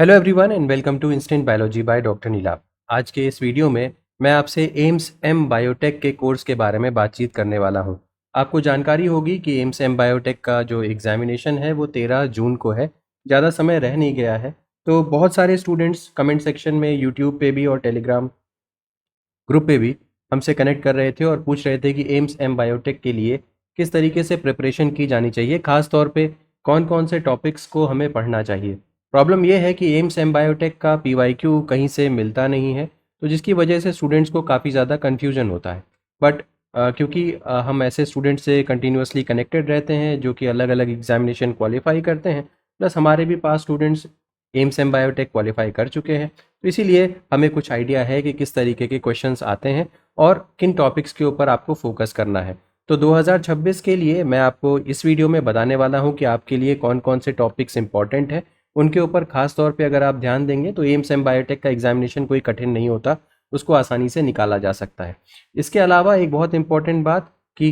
Hello everyone and welcome to instant biology by doctor Neelabh. आज के इस वीडियो में मैं आपसे एम्स एम बायोटेक के कोर्स के बारे में बातचीत करने वाला हूं। आपको जानकारी होगी कि एम्स एम बायोटेक का जो एग्जामिनेशन है वो 13 जून को है। ज़्यादा समय रह नहीं गया है। तो बहुत सारे स्टूडेंट्स कमेंट सेक्शन में यूट्यूब पे भी और टेलीग्राम ग्रुप पे भी हमसे कनेक्ट कर रहे थे और पूछ रहे थे कि एम्स एम बायोटेक के लिए किस तरीके से प्रिपरेशन की जानी चाहिए, खास तौर पे कौन कौन से टॉपिक्स को हमें पढ़ना चाहिए। प्रॉब्लम ये है कि एम्स एम बायोटेक का पीवाईक्यू कहीं से मिलता नहीं है, तो जिसकी वजह से स्टूडेंट्स को काफ़ी ज़्यादा कन्फ्यूजन होता है। बट क्योंकि हम ऐसे स्टूडेंट्स से कंटिन्यूसली कनेक्टेड रहते हैं जो कि अलग अलग एग्जामिनेशन क्वालिफाई करते हैं, प्लस हमारे भी पास students AIIMS M biotech qualify कर चुके हैं, तो इसीलिए हमें कुछ आइडिया है कि किस तरीके के क्वेश्चंस आते हैं और किन टॉपिक्स के ऊपर आपको फोकस करना है। तो 2026 के लिए मैं आपको इस वीडियो में बताने वाला हूं कि आपके लिए कौन कौन से टॉपिक्स इंपॉर्टेंट हैं। उनके ऊपर खास तौर पे अगर आप ध्यान देंगे तो एम्स एम बायोटेक का एग्जामिनेशन कोई कठिन नहीं होता, उसको आसानी से निकाला जा सकता है। इसके अलावा एक बहुत इंपॉर्टेंट बात कि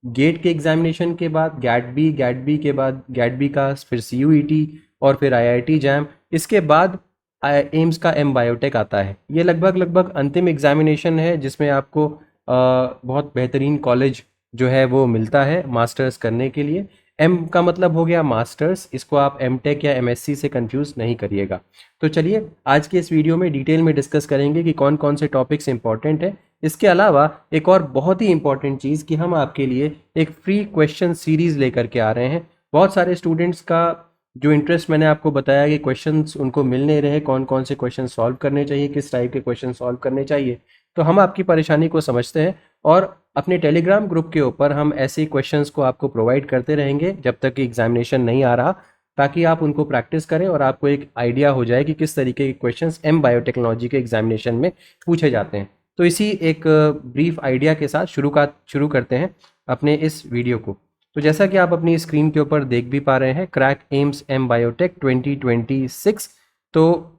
गेट के एग्जामिनेशन के बाद गैट बी के बाद गैट बी का फिर CUET और फिर IIT जैम, इसके बाद एम्स का एम बायोटेक आता है। ये लगभग लगभग अंतिम एग्जामिनेशन है जिसमें आपको बहुत बेहतरीन कॉलेज जो है वो मिलता है मास्टर्स करने के लिए। एम का मतलब हो गया मास्टर्स, इसको आप एम टेक या MSc से कंफ्यूज नहीं करिएगा। तो चलिए आज के इस वीडियो में डिटेल में डिस्कस करेंगे कि कौन कौन से टॉपिक्स इंपॉर्टेंट हैं। इसके अलावा एक और बहुत ही इंपॉर्टेंट चीज़ कि हम आपके लिए एक फ्री क्वेश्चन सीरीज़ लेकर के आ रहे हैं। बहुत सारे स्टूडेंट्स का जो इंटरेस्ट मैंने आपको बताया कि क्वेश्चंस उनको मिल नहीं रहे, कौन कौन से क्वेश्चन सॉल्व करने चाहिए, किस टाइप के क्वेश्चन सॉल्व करने चाहिए, तो हम आपकी परेशानी को समझते हैं और अपने टेलीग्राम ग्रुप के ऊपर हम ऐसे क्वेश्चंस को आपको प्रोवाइड करते रहेंगे जब तक कि एग्जामिनेशन नहीं आ रहा, ताकि आप उनको प्रैक्टिस करें और आपको एक आइडिया हो जाए कि किस तरीके के क्वेश्चंस एम बायोटेक्नोलॉजी के एग्जामिनेशन में पूछे जाते हैं। तो इसी एक ब्रीफ आइडिया के साथ शुरू करते हैं अपने इस वीडियो को। तो जैसा कि आप अपनी स्क्रीन के ऊपर देख भी पा रहे हैं, क्रैक एम्स एम बायोटेक 2026। तो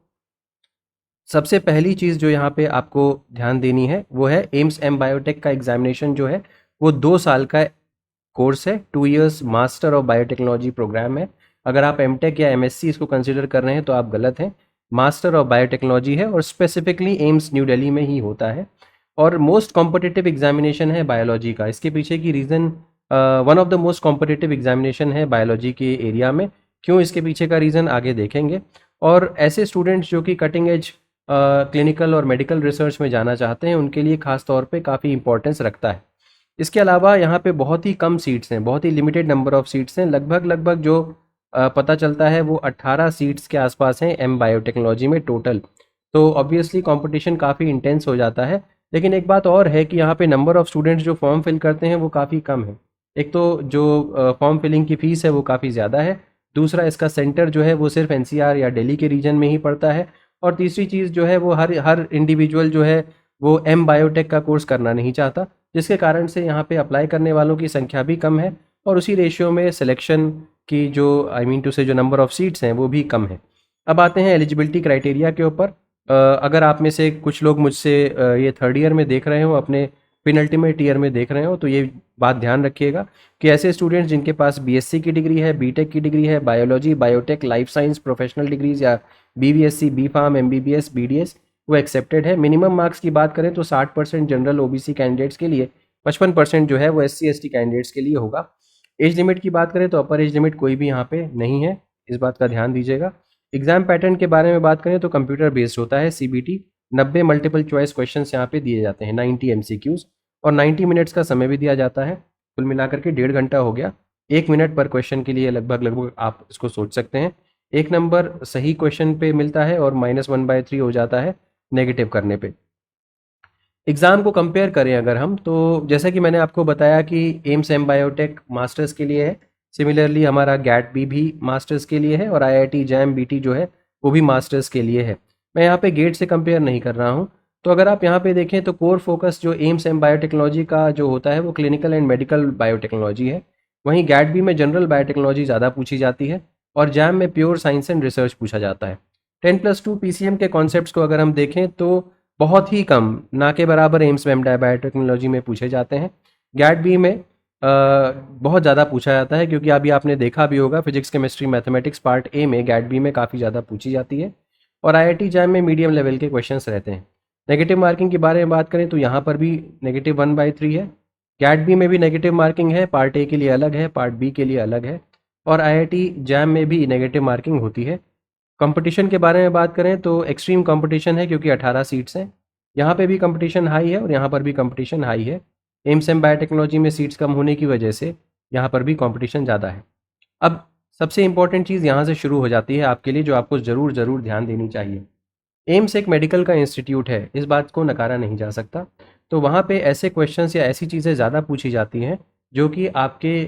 सबसे पहली चीज़ जो यहाँ पे आपको ध्यान देनी है वो है एम्स एम बायोटेक का एग्जामिनेशन जो है वो 2 साल का कोर्स है। 2 years master of biotechnology programme है। अगर आप MTech या MSc इसको कंसिडर कर रहे हैं तो आप गलत हैं। मास्टर ऑफ बायोटेक्नोलॉजी है और स्पेसिफिकली एम्स न्यू दिल्ली में ही होता है और मोस्ट कॉम्पिटिटिव एग्जामिनेशन है बायोलॉजी का। इसके पीछे की reason, one of the most competitive examination है बायोलॉजी के एरिया में। क्यों, इसके पीछे का रीज़न आगे देखेंगे। और ऐसे स्टूडेंट्स जो कि कटिंग एज क्लिनिकल और मेडिकल रिसर्च में जाना चाहते हैं उनके लिए खास तौर पे काफ़ी इंपॉर्टेंस रखता है। इसके अलावा यहाँ पे बहुत ही कम सीट्स हैं, बहुत ही लिमिटेड नंबर ऑफ सीट्स हैं। लगभग लगभग जो पता चलता है वो 18 सीट्स के आसपास हैं एम बायोटेक्नोलॉजी में टोटल। तो ऑब्वियसली कंपटीशन काफ़ी इंटेंस हो जाता है। लेकिन एक बात और है कि यहाँ पे नंबर ऑफ़ स्टूडेंट्स जो फॉर्म फिल करते हैं वो काफ़ी कम है। एक तो जो फॉर्म फिलिंग की फ़ीस है वो काफ़ी ज़्यादा है। दूसरा, इसका सेंटर जो है वो सिर्फ NCR या दिल्ली के रीजन में ही पड़ता है। और तीसरी चीज़ जो है वो हर हर इंडिविजुअल जो है वो एम बायोटेक का कोर्स करना नहीं चाहता, जिसके कारण से यहाँ पे अप्लाई करने वालों की संख्या भी कम है और उसी रेशियो में सिलेक्शन की जो टू से जो नंबर ऑफ़ सीट्स हैं वो भी कम है। अब आते हैं एलिजिबिलिटी क्राइटेरिया के ऊपर। अगर आप में से कुछ लोग मुझसे ये थर्ड ईयर में देख रहे हो, अपने पिनल्टीमेट ईयर में देख रहे हो, तो ये बात ध्यान रखिएगा कि ऐसे स्टूडेंट्स जिनके पास BSc की डिग्री है, BTech की डिग्री है, biology, biotech, life science, professional degrees या BVSc, B.Pharm, MBBS, BDS, वो एक्सेप्टेड है। मिनिमम मार्क्स की बात करें तो 60% जनरल OBC कैंडिडेट्स के लिए, 55% जो है वो SC ST कैंडिडेट्स के लिए होगा। एज लिमिट की बात करें तो अपर एज लिमिट कोई भी यहाँ पे नहीं है, इस बात का ध्यान दीजिएगा। एग्जाम पैटर्न के बारे में बात करें तो कंप्यूटर बेस्ड होता है CBT। 90 मल्टीपल चॉइस क्वेश्चंस यहाँ पे दिए जाते हैं, 90 MCQs, और 90 मिनट्स का समय भी दिया जाता है। कुल मिलाकर के 1.5 घंटा हो गया। 1 मिनट पर क्वेश्चन के लिए लगभग लगभग आप इसको सोच सकते हैं। 1 नंबर सही क्वेश्चन पे मिलता है और -1/3 हो जाता है नेगेटिव करने पे। एग्ज़ाम को कंपेयर करें अगर हम, तो जैसा कि मैंने आपको बताया कि एम्स एम बायोटेक मास्टर्स के लिए है। सिमिलरली हमारा गैट बी भी मास्टर्स के लिए है और IIT जैम BT जो है वो भी मास्टर्स के लिए है। मैं यहाँ पे गेट से कंपेयर नहीं कर रहा हूँ। तो अगर आप यहाँ पे देखें तो कोर फोकस जो एम्स एम बायोटेक्नोलॉजी का जो होता है वो क्लिनिकल एंड मेडिकल बायोटेक्नोलॉजी है। वहीं गैट बी में जनरल बायोटेक्नोलॉजी ज़्यादा पूछी जाती है और जैम में प्योर साइंस एंड रिसर्च पूछा जाता है। 10+2 PCM के कॉन्सेप्ट्स को अगर हम देखें तो बहुत ही कम, ना के बराबर एम्स में बायोटेक्नोलॉजी में पूछे जाते हैं। गैट बी में बहुत ज़्यादा पूछा जाता है, क्योंकि अभी आपने देखा भी होगा physics chemistry mathematics part A में गैट बी में काफ़ी ज़्यादा पूछी जाती है। और IIT जैम में मीडियम लेवल के क्वेश्चंस रहते हैं। नेगेटिव मार्किंग के बारे में बात करें तो यहाँ पर भी -1/3 है। गैट बी में भी नेगेटिव मार्किंग है, पार्ट ए के लिए अलग है, पार्ट बी के लिए अलग है, और IIT जैम में भी नेगेटिव मार्किंग होती है। कंपटीशन के बारे में बात करें तो एक्सट्रीम कंपटीशन है क्योंकि 18 सीट्स हैं। यहाँ पे भी कंपटीशन हाई है और यहाँ पर भी कंपटीशन हाई है। एम्स एम बायोटेक्नोलॉजी में सीट्स कम होने की वजह से यहाँ पर भी कंपटीशन ज़्यादा है। अब सबसे इम्पॉर्टेंट चीज़ यहाँ से शुरू हो जाती है आपके लिए, जो आपको ज़रूर ध्यान देनी चाहिए। एम्स एक मेडिकल का इंस्टीट्यूट है, इस बात को नकारा नहीं जा सकता। तो वहाँ पे ऐसे क्वेश्चंस या ऐसी चीज़ें ज़्यादा पूछी जाती हैं जो कि आपके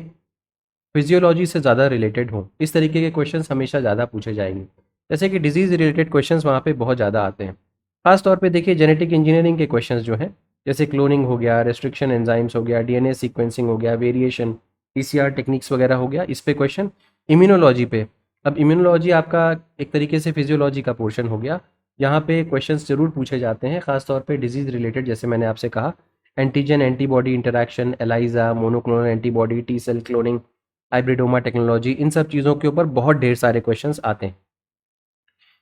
फिजियोलॉजी से ज़्यादा रिलेटेड हों। इस तरीके के क्वेश्चंस हमेशा ज़्यादा पूछे जाएंगे। जैसे कि डिजीज़ रिलेटेड क्वेश्चंस वहाँ पे बहुत ज़्यादा आते हैं। खास तौर पे देखिए जेनेटिक इंजीनियरिंग के क्वेश्चंस जो हैं, जैसे क्लोनिंग हो गया, रेस्ट्रिक्शन एंजाइम्स हो गया, DNA सीक्वेंसिंग हो गया, वेरिएशन, PCR टेक्निक्स वगैरह हो गया, इस पे क्वेश्चन। इम्यूनोलॉजी पे, अब इम्यूनोलॉजी आपका एक तरीके से फिजियोलॉजी का पोर्शन हो गया। यहाँ पे क्वेश्चंस ज़रूर पूछे जाते हैं, खासतौर पे डिजीज़ रिलेटेड, जैसे मैंने आपसे कहा antigen antibody interaction, ELISA, monoclonal antibody, T cell cloning, hybridoma technology, इन सब चीज़ों के ऊपर बहुत ढेर सारे क्वेश्चंस आते हैं।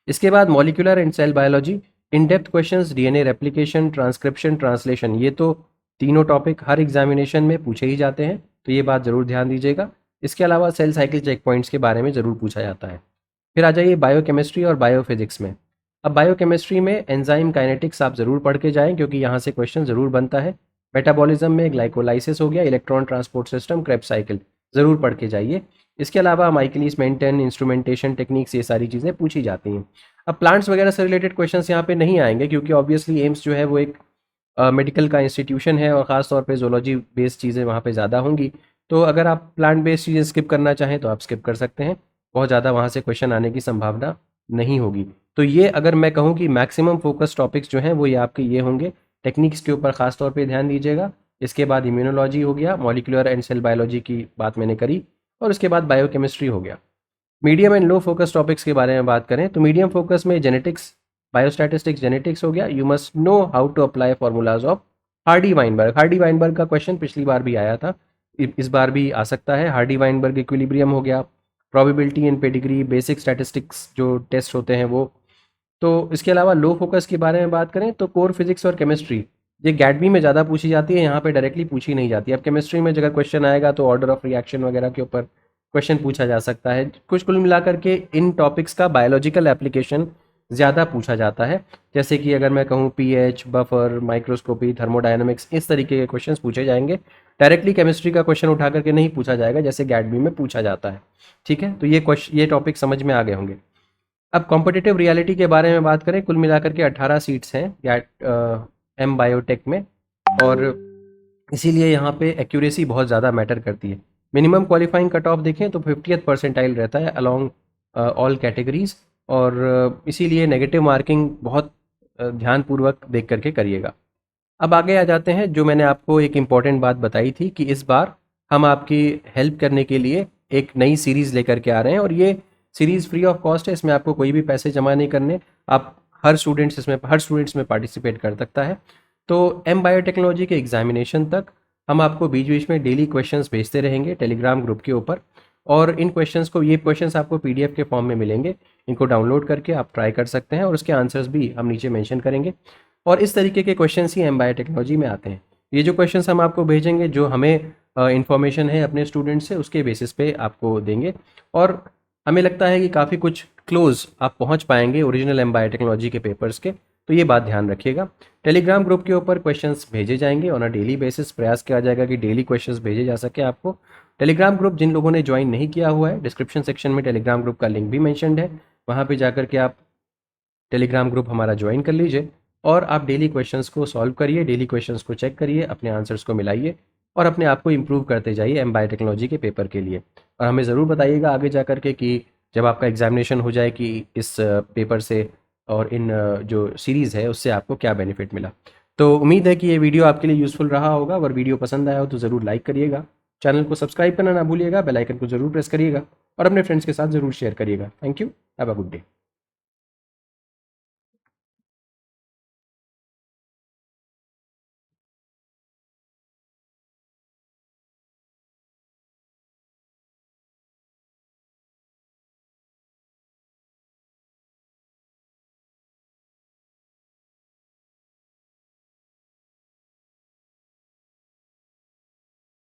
इसके बाद molecular and cell biology, in depth questions, DNA replication, transcription, translation, ये तो तीनों टॉपिक हर एग्जामिनेशन में पूछे ही जाते हैं, तो ये बात ज़रूर ध्यान दीजिएगा। इसके अलावा सेल साइकिल चेक पॉइंट्स के बारे में ज़रूर पूछा जाता है। फिर आ जाइए बायोकेमिस्ट्री और बायोफिजिक्स में। अब बायोकेमिस्ट्री में एंजाइम काइनेटिक्स आप ज़रूर पढ़ के जाएँ, क्योंकि यहाँ से क्वेश्चन ज़रूर बनता है। मेटाबॉलिज्म में ग्लाइकोलाइसिस हो गया, electron transport system, Krebs cycle, ज़रूर पढ़ के जाइए। इसके अलावा माइकलिस मेंटेन, इंस्ट्रूमेंटेशन टेक्निक्स, ये सारी चीज़ें पूछी जाती हैं। अब प्लांट्स वगैरह से रिलेटेड क्वेश्चंस यहाँ पे नहीं आएंगे, क्योंकि ऑब्वियसली एम्स जो है वो एक मेडिकल का इंस्टीट्यूशन है और ख़ास तौर पे जोलॉजी बेस्ड चीज़ें वहाँ पे ज़्यादा होंगी। तो अगर आप प्लांट बेस्ड चीज़ें स्किप करना चाहें तो आप स्किप कर सकते हैं, बहुत ज़्यादा वहाँ से क्वेश्चन आने की संभावना नहीं होगी। तो ये अगर मैं कहूँ कि मैक्सिमम फोकस टॉपिक्स जो हैं वो ये आपके ये होंगे। टेक्निक्स के ऊपर ख़ास तौर पे ध्यान दीजिएगा। इसके बाद इम्यूनोलॉजी हो गया, मॉलिक्यूलर एंड सेल बायोलॉजी की बात मैंने करी, और उसके बाद बायोकेमिस्ट्री हो गया। Medium and low focus topics के बारे में बात करें तो मीडियम फोकस में जेनेटिक्स, बायोस्टैटिस्टिक्स, जेनेटिक्स हो गया। You must know how to apply formulas of Hardy Weinberg. Hardy Weinberg का क्वेश्चन पिछली बार भी आया था, इस बार भी आ सकता है। हार्डी वाइनबर्ग इक्विलिब्रियम हो गया, probability and pedigree, basic statistics जो टेस्ट होते हैं वो। तो इसके अलावा लो फोकस के बारे में बात करें तो कोर फिजिक्स और केमिस्ट्री, ये गैटबी में ज़्यादा पूछी जाती है, यहाँ पे डायरेक्टली पूछी नहीं जाती। अब केमिस्ट्री में जगह क्वेश्चन आएगा तो ऑर्डर ऑफ रिएक्शन वगैरह के ऊपर क्वेश्चन पूछा जा सकता है। कुल मिलाकर के इन टॉपिक्स का बायोलॉजिकल एप्लीकेशन ज़्यादा पूछा जाता है। जैसे कि अगर मैं कहूँ pH, बफर, माइक्रोस्कोपी, थर्मोडायनामिक्स, इस तरीके के क्वेश्चंस पूछे जाएंगे। डायरेक्टली केमिस्ट्री का क्वेश्चन उठा करके नहीं पूछा जाएगा जैसे गैटबी में पूछा जाता है। ठीक है, तो ये टॉपिक समझ में आ गए होंगे। अब कॉम्पिटिटिव रियलिटी के बारे में बात करें, कुल मिलाकर के 18 सीट्स हैं गैट एम बायोटेक में, और इसीलिए यहाँ पे एक्यूरेसी बहुत ज़्यादा मैटर करती है। मिनिमम क्वालिफाइंग कट ऑफ देखें तो 50th परसेंटाइल रहता है अलॉन्ग ऑल कैटेगरीज, और इसीलिए नेगेटिव मार्किंग बहुत ध्यानपूर्वक देख करके करिएगा। अब आगे आ जाते हैं, जो मैंने आपको एक इम्पॉर्टेंट बात बताई थी कि इस बार हम आपकी हेल्प करने के लिए एक नई सीरीज़ लेकर के आ रहे हैं, और ये सीरीज़ फ्री ऑफ कॉस्ट है। इसमें आपको कोई भी पैसे जमा नहीं करने, आप हर स्टूडेंट्स में पार्टिसिपेट कर सकता है। तो एम बायोटेक्नोलॉजी के एग्जामिनेशन तक हम आपको बीच बीच में डेली क्वेश्चंस भेजते रहेंगे टेलीग्राम ग्रुप के ऊपर, और इन क्वेश्चंस को, ये क्वेश्चंस आपको PDF के फॉर्म में मिलेंगे, इनको डाउनलोड करके आप ट्राई कर सकते हैं, और उसके आंसर्स भी हम नीचे मेंशन करेंगे। और इस तरीके के क्वेश्चंस ही एम बायोटेक्नोलॉजी में आते हैं। ये जो क्वेश्चंस हम आपको भेजेंगे, जो हमें इन्फॉर्मेशन है अपने स्टूडेंट से, उसके बेसिस पे आपको देंगे, और हमें लगता है कि काफ़ी कुछ क्लोज आप पहुंच पाएंगे ओरिजिनल एम बायोटेक्नोलॉजी के पेपर्स के। तो ये बात ध्यान रखिएगा। टेलीग्राम ग्रुप के ऊपर क्वेश्चंस भेजे जाएंगे ऑन अ डेली बेसिस, प्रयास किया जाएगा कि डेली क्वेश्चंस भेजे जा सके आपको। टेलीग्राम ग्रुप जिन लोगों ने ज्वाइन नहीं किया हुआ है, डिस्क्रिप्शन सेक्शन में टेलीग्राम ग्रुप का लिंक भी मेंशन्ड है, वहाँ पे जाकर के आप टेलीग्राम ग्रुप हमारा ज्वाइन कर लीजिए, और आप डेली क्वेश्चंस को सॉल्व करिए, डेली क्वेश्चंस को चेक करिए, अपने आंसर्स को मिलाइए, और अपने आप को इम्प्रूव करते जाइए एम बायोटेक्नोलॉजी के पेपर के लिए। और हमें ज़रूर बताइएगा आगे जा कर के कि जब आपका एग्जामिनेशन हो जाए कि इस पेपर से और इन जो सीरीज़ है उससे आपको क्या बेनिफिट मिला। तो उम्मीद है कि ये वीडियो आपके लिए यूज़फुल रहा होगा। अगर वीडियो पसंद आया हो तो ज़रूर लाइक करिएगा, चैनल को सब्सक्राइब करना ना भूलिएगा, बेल आइकन को ज़रूर प्रेस करिएगा, और अपने फ्रेंड्स के साथ ज़रूर शेयर करिएगा। Thank you, have a good day.